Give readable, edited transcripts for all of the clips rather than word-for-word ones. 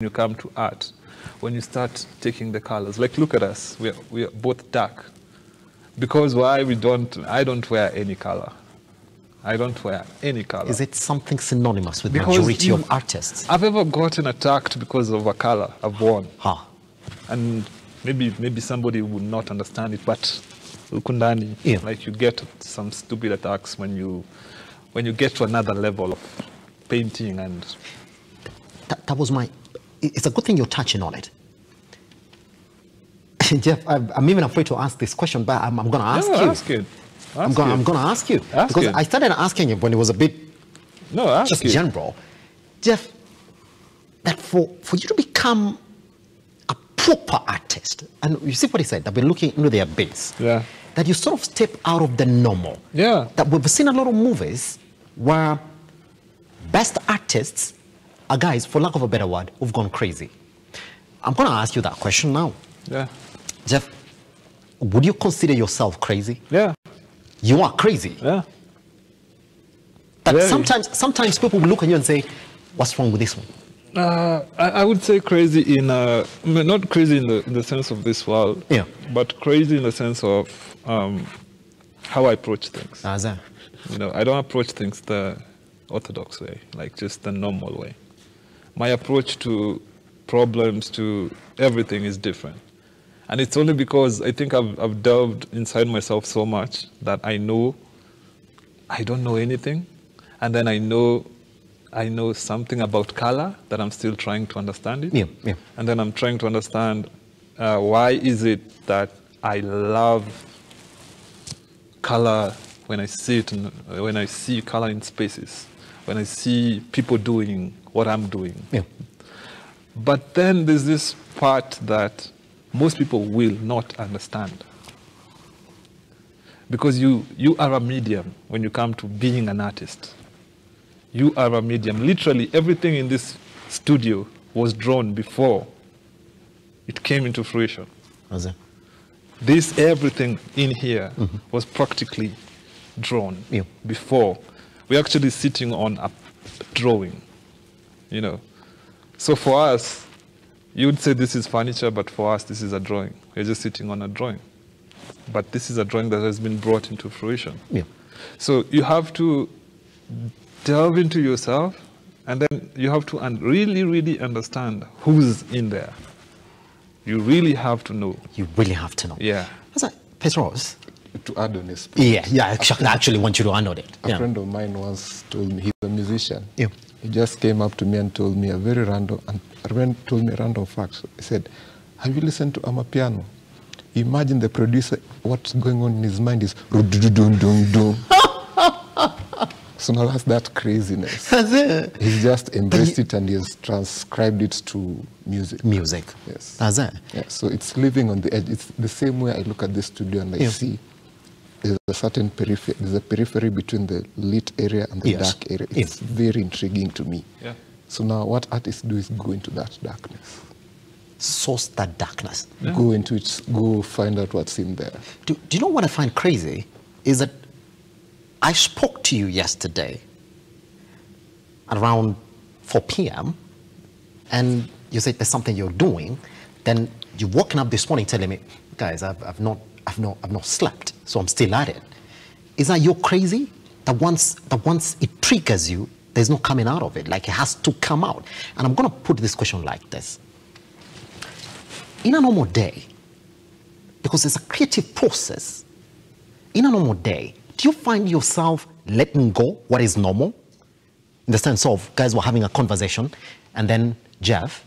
you come to art, when you start taking the colors, like look at us, we are both dark. Because why I don't wear any color. I don't wear any color. Is it something synonymous with the majority of artists? I've ever gotten attacked because of a color I've worn. Huh. And maybe somebody would not understand it, but ukundani, like you get some stupid attacks when you get to another level of painting. And that was my... It's a good thing you're touching on it. Jeff, I'm even afraid to ask this question, but I'm going to ask you. Ask it. I'm going to ask you. Because I started asking you when it was a bit just general. Jeff, that for you to become a proper artist, and you see what he said, that we're looking into their base, that you sort of step out of the normal. That we've seen a lot of movies where best artists are guys, for lack of a better word, who've gone crazy. I'm going to ask you that question now. Jeff, would you consider yourself crazy? You are crazy. But sometimes people will look at you and say, what's wrong with this one? I would say crazy in not crazy in the sense of this world, but crazy in the sense of how I approach things. You know, I don't approach things the orthodox way, like just the normal way. My approach to problems, to everything is different. And it's only because I think I've delved inside myself so much that I know I don't know anything. And then I know something about color that I'm still trying to understand it. And then I'm trying to understand why is it that I love color when I see it, when I see color in spaces, when I see people doing what I'm doing. But then there's this part that most people will not understand. Because you are a medium when you come to being an artist. You are a medium. Literally everything in this studio was drawn before it came into fruition. Everything in here was practically drawn before. We're actually sitting on a drawing, you know. So for us, you would say this is furniture, but for us, this is a drawing. We're just sitting on a drawing. But this is a drawing that has been brought into fruition. So you have to delve into yourself, and then you have to really, really understand who's in there. You really have to know. You really have to know. That's like, Petros. To add on his point. I actually want you to add on it. A friend of mine once told me, he's a musician. He just came up to me and told me a very random, told me a random fact. He said, have you listened to Amapiano? Imagine the producer, what's going on in his mind is dum. So now that's that craziness. He's just embraced it and he has transcribed it to music. Yes. That's it. So it's living on the edge. It's the same way I look at this studio and I see there's a certain periphery. There's a periphery between the lit area and the dark area. It's very intriguing to me. So now what artists do is go into that darkness. Source that darkness. Go into it, go find out what's in there. Do you know what I find crazy? Is that I spoke to you yesterday around 4 p.m. and you said there's something you're doing. Then you're waking up this morning telling me, guys, I've not slept, so I'm still at it. Is that you're crazy? That once it triggers you, there's no coming out of it. Like it has to come out. And I'm gonna put this question like this. In a normal day, because it's a creative process, in a normal day, do you find yourself letting go what is normal? In the sense of, guys were having a conversation, and then, Jeff,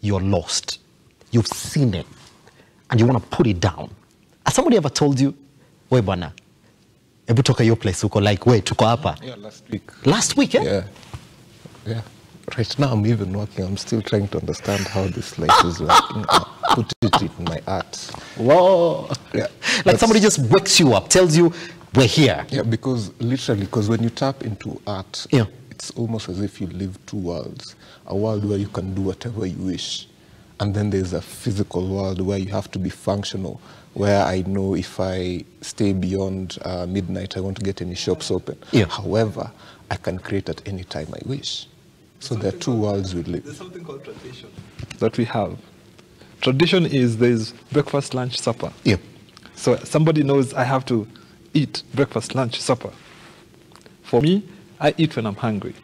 you're lost. You've seen it, and you want to put it down. Has somebody ever told you, wait, bwana, ebu toka your place, uko like, wait, tuko hapa? Yeah, last week. Last week, Yeah. Right now, I'm even working. I'm still trying to understand how this light is working. I put it in my art. Whoa. Like somebody just wakes you up, tells you, we're here. Yeah, because literally, when you tap into art, it's almost as if you live two worlds. A world where you can do whatever you wish. And then there's a physical world where you have to be functional, where I know if I stay beyond midnight, I won't get any shops open. However, I can create at any time I wish. So there are two worlds we live. There's something called tradition that we have. Tradition is there's breakfast, lunch, supper. Yeah. So somebody knows I have to eat breakfast, lunch, supper. For me, I eat when I'm hungry.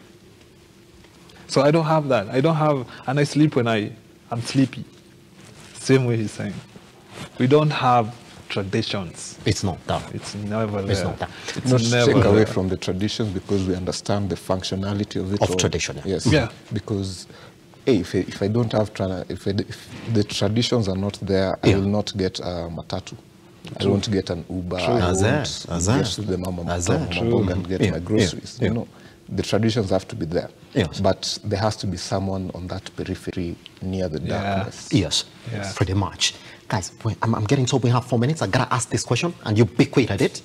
So I don't have that. I don't have, and I sleep when I'm sleepy. Same way he's saying. We don't have traditions. It's not that. It's never there. It's not that. It's not never take away there. from the traditions because we understand the functionality of it. Of tradition. Yes. Yeah. Because hey, if I don't have, if the traditions are not there, I will not get a matatu. I won't get an Uber. I won't get to the mama Mboga and get my groceries. You know, the traditions have to be there. Yes. But there has to be someone on that periphery near the darkness. Yes, pretty much. Guys, I'm getting told we have 4 minutes. I gotta ask this question, and you be quick at it.